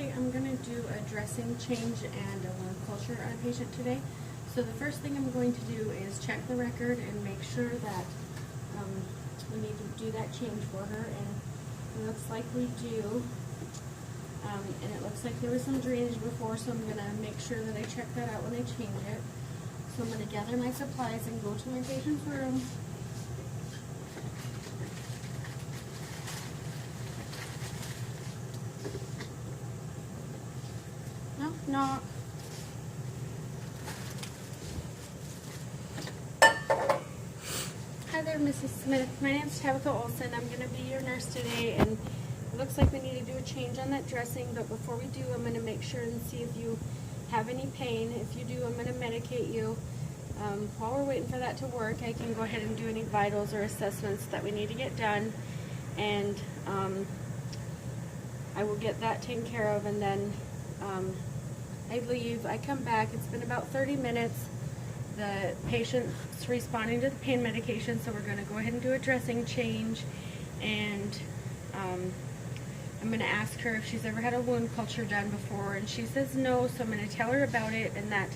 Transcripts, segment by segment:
Okay, I'm going to do a dressing change and a wound culture on a patient today. So the first thing I'm going to do is check the record and make sure that we need to do that change for her, and it looks like we do. And it looks like there was some drainage before, so I'm going to make sure that I check that out when I change it. So I'm going to gather my supplies and go to my patient's room. Knock, knock. Hi there, Mrs. Smith. My name's Tabitha Olson. I'm going to be your nurse today, and it looks like we need to do a change on that dressing, but before we do, I'm going to make sure and see if you have any pain. If you do, I'm going to medicate you. While we're waiting for that to work, I can go ahead and do any vitals or assessments that we need to get done, and I will get that taken care of, and then I leave. I come back. It's been about 30 minutes. The patient's responding to the pain medication, so we're going to go ahead and do a dressing change, and I'm going to ask her if she's ever had a wound culture done before, and she says no, so I'm going to tell her about it, and that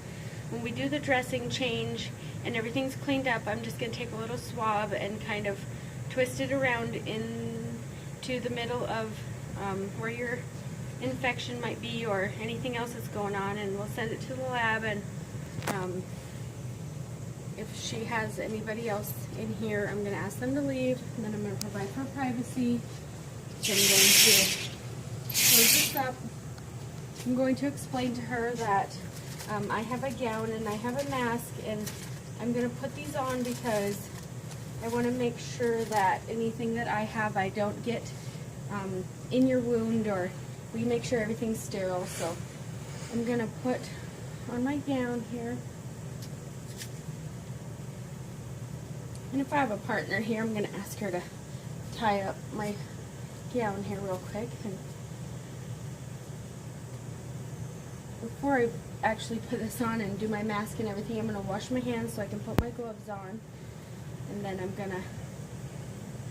when we do the dressing change and everything's cleaned up, I'm just going to take a little swab and kind of twist it around into the middle of where your infection might be or anything else that's going on, and we'll send it to the lab, and if she has anybody else in here, I'm going to ask them to leave, and then I'm going to provide for privacy. So I'm going to close this up. I'm going to explain to her that I have a gown and I have a mask, and I'm going to put these on because I want to make sure that anything that I have I don't get in your wound, or we make sure everything's sterile. So I'm going to put on my gown here. And if I have a partner here, I'm going to ask her to tie up my gown here real quick. And before I actually put this on and do my mask and everything, I'm going to wash my hands so I can put my gloves on. And then I'm going to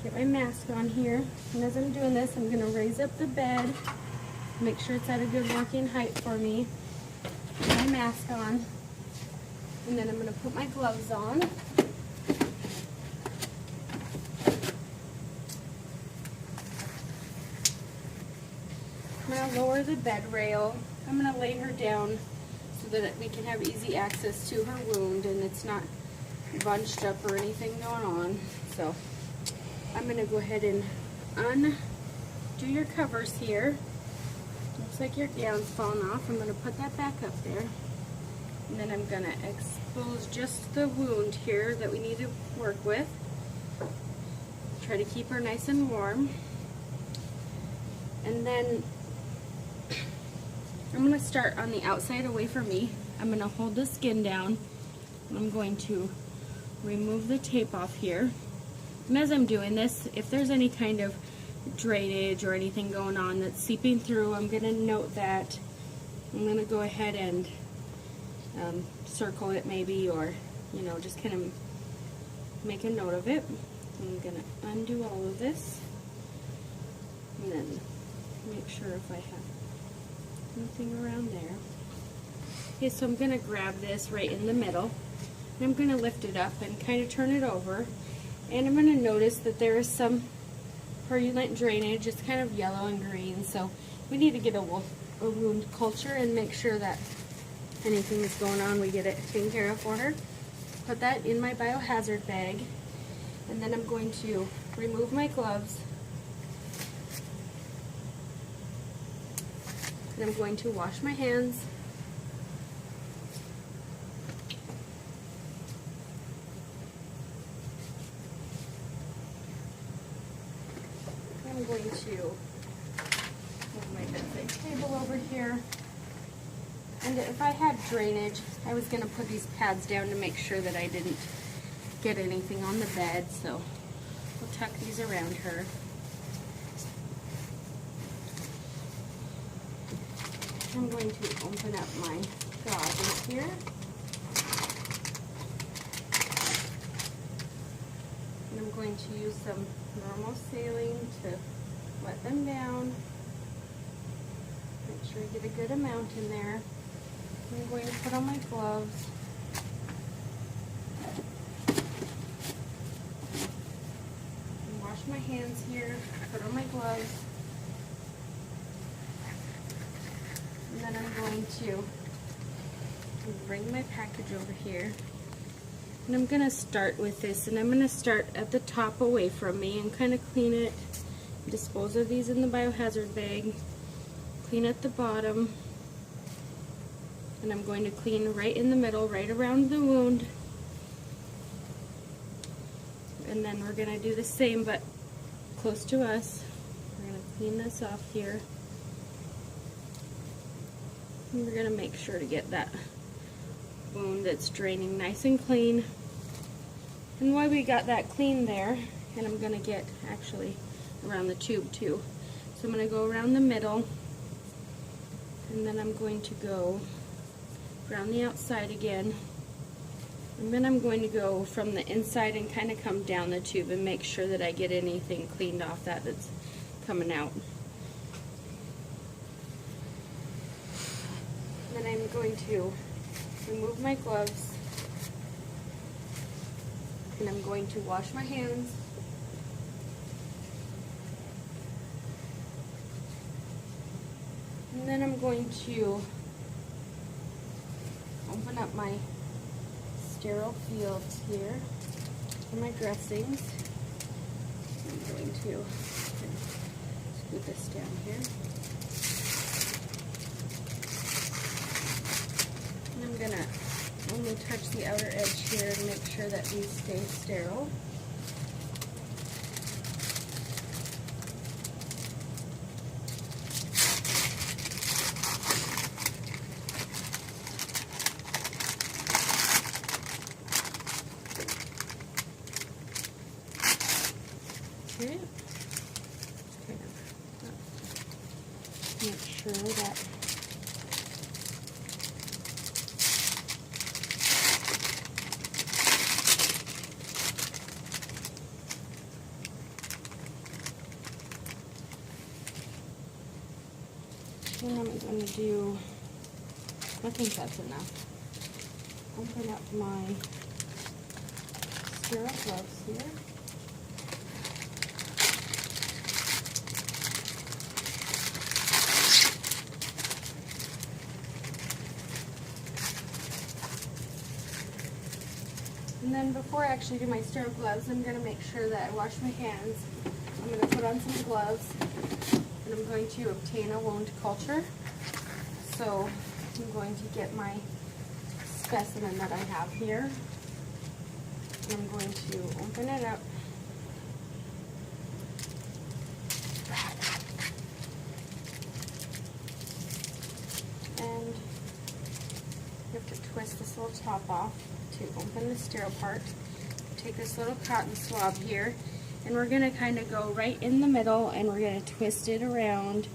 get my mask on here. And as I'm doing this, I'm going to raise up the bed, make sure it's at a good working height for me. Put my mask on. And then I'm going to put my gloves on. I'm going to lower the bed rail. I'm going to lay her down so that we can have easy access to her wound and it's not bunched up or anything going on. So I'm going to go ahead and undo your covers here. Looks like your gown's fallen off. I'm going to put that back up there. And then I'm going to expose just the wound here that we need to work with. Try to keep her nice and warm. And then I'm going to start on the outside away from me. I'm going to hold the skin down. And I'm going to remove the tape off here. And as I'm doing this, if there's any kind of drainage or anything going on that's seeping through, I'm going to note that. I'm going to go ahead and circle it maybe, or just kind of make a note of it. I'm going to undo all of this and then make sure if I have anything around there. Okay, so I'm going to grab this right in the middle, and I'm going to lift it up and kind of turn it over, and I'm going to notice that there is some purulent drainage. It's kind of yellow and green, so we need to get a wound culture and make sure that anything that's going on, we get it taken care of for her. Put that in my biohazard bag, and then I'm going to remove my gloves. And I'm going to wash my hands. I'm going to move my bedside table over here. And if I had drainage, I was going to put these pads down to make sure that I didn't get anything on the bed. So we'll tuck these around her. I'm going to open up my gauzes here. And I'm going to use some normal saline to wet them down. Make Make sure I get a good amount in there. I'm going to put on my gloves. And wash my hands here, put on my gloves. And then I'm going to bring my package over here. And I'm going to start with this, and I'm going to start at the top away from me and kind of clean it. Dispose of these in the biohazard bag. Clean at the bottom. And I'm going to clean right in the middle, right around the wound. And then we're going to do the same, but close to us. We're going to clean this off here. And we're going to make sure to get that wound that's draining nice and clean. And while we got that clean there, and I'm going to get actually around the tube too. So I'm going to go around the middle, and then I'm going to go around the outside again, and then I'm going to go from the inside and kind of come down the tube and make sure that I get anything cleaned off that's coming out. Then I'm going to remove my gloves, and I'm going to wash my hands. And then I'm going to open up my sterile fields here for my dressings. I'm going to scoot this down here. And I'm going to only touch the outer edge here and make sure that these stay sterile. Okay. Make sure that and I'm going to do, I think that's enough. Open up my sterile gloves here. And then before I actually do my sterile gloves, I'm going to make sure that I wash my hands. I'm going to put on some gloves, and I'm going to obtain a wound culture. So I'm going to get my specimen that I have here, and I'm going to open it up. And you have to twist this little top off to open the sterile part. Take this little cotton swab here, and we're going to kind of go right in the middle, and we're going to twist it around,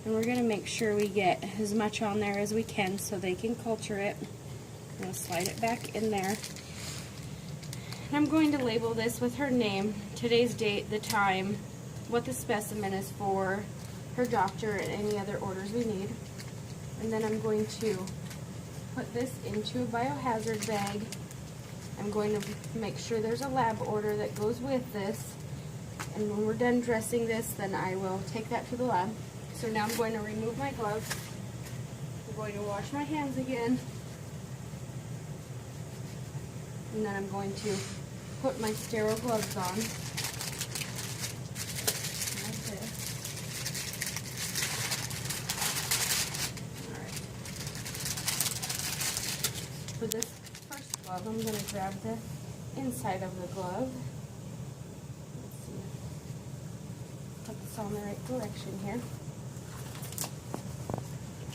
and we're going to make sure we get as much on there as we can so they can culture it. I'm going to slide it back in there. And I'm going to label this with her name, today's date, the time, what the specimen is for, her doctor, and any other orders we need. And then I'm going to put this into a biohazard bag. I'm going to make sure there's a lab order that goes with this, and when we're done dressing this, then I will take that to the lab. So now I'm going to remove my gloves. I'm going to wash my hands again, and then I'm going to put my sterile gloves on. Like this. All right. For this glove, I'm going to grab the inside of the glove. Let's see. Put this on the right direction here.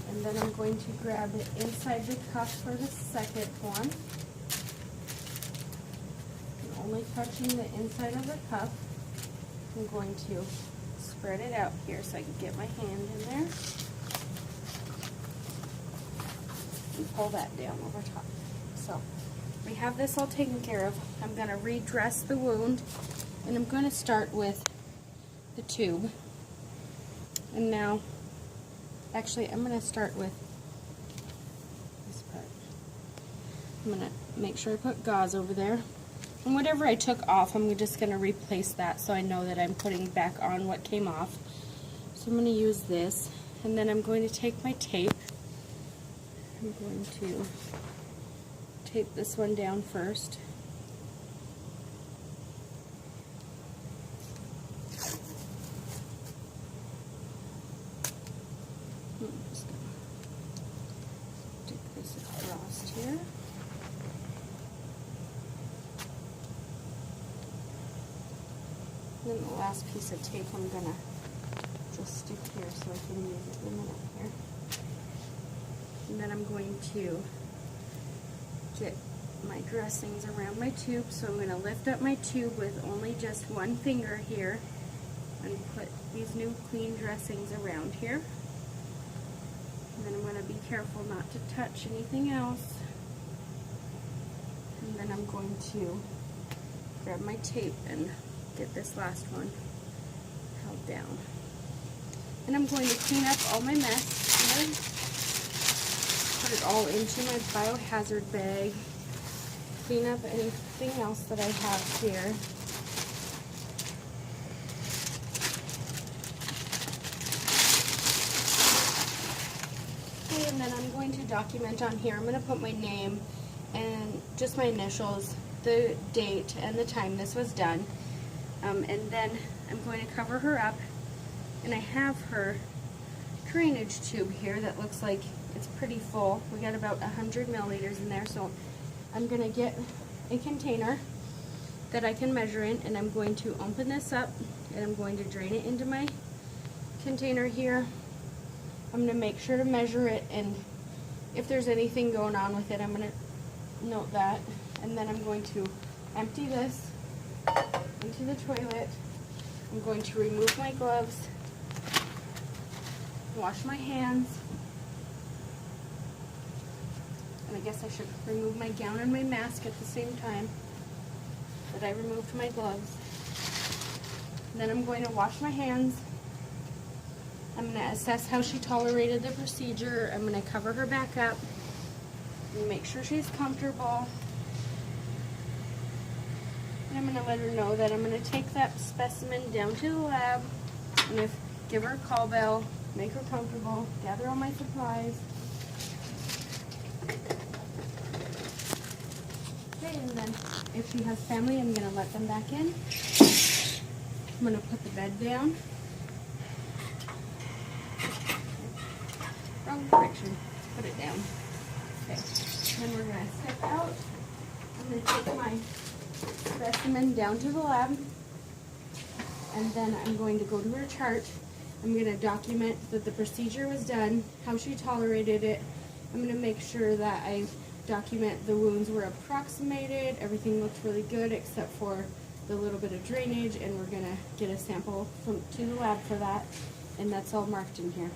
And then I'm going to grab the inside the cuff for the second one. I'm only touching the inside of the cuff. I'm going to spread it out here so I can get my hand in there. And pull that down over top. So we have this all taken care of. I'm going to redress the wound, and I'm going to start with the tube. And now Actually, I'm going to start with this part. I'm going to make sure I put gauze over there. And whatever I took off, I'm just going to replace that so I know that I'm putting back on what came off. So I'm going to use this, and then I'm going to take my tape. I'm going to tape this one down first. I'm just going to stick this across here. And then the last piece of tape I'm going to just stick here so I can use it in a minute here. And then I'm going to get my dressings around my tube. So I'm going to lift up my tube with only just one finger here and put these new clean dressings around here. And then I'm going to be careful not to touch anything else. And then I'm going to grab my tape and get this last one held down. And I'm going to clean up all my mess here. Put it all into my biohazard bag. Clean up anything else that I have here. Okay, and then I'm going to document on here. I'm going to put my name and just my initials, the date and the time this was done. And then I'm going to cover her up. And I have her drainage tube here that looks like it's pretty full. We got about 100 milliliters in there, so I'm going to get a container that I can measure in, and I'm going to open this up, and I'm going to drain it into my container here. I'm going to make sure to measure it, and if there's anything going on with it, I'm going to note that. And then I'm going to empty this into the toilet. I'm going to remove my gloves, wash my hands, and I guess I should remove my gown and my mask at the same time that I removed my gloves. And then I'm going to wash my hands. I'm going to assess how she tolerated the procedure. I'm going to cover her back up and make sure she's comfortable. And I'm going to let her know that I'm going to take that specimen down to the lab and give her a call bell, make her comfortable, gather all my supplies. Okay, and then if she has family, I'm going to let them back in. I'm going to put the bed down. Wrong direction. Put it down. Okay, then we're going to step out. I'm going to take my specimen down to the lab, and then I'm going to go to her chart. I'm going to document that the procedure was done, how she tolerated it. I'm going to make sure that I document the wounds were approximated, everything looked really good except for the little bit of drainage, and we're going to get a sample to the lab for that, and that's all marked in here.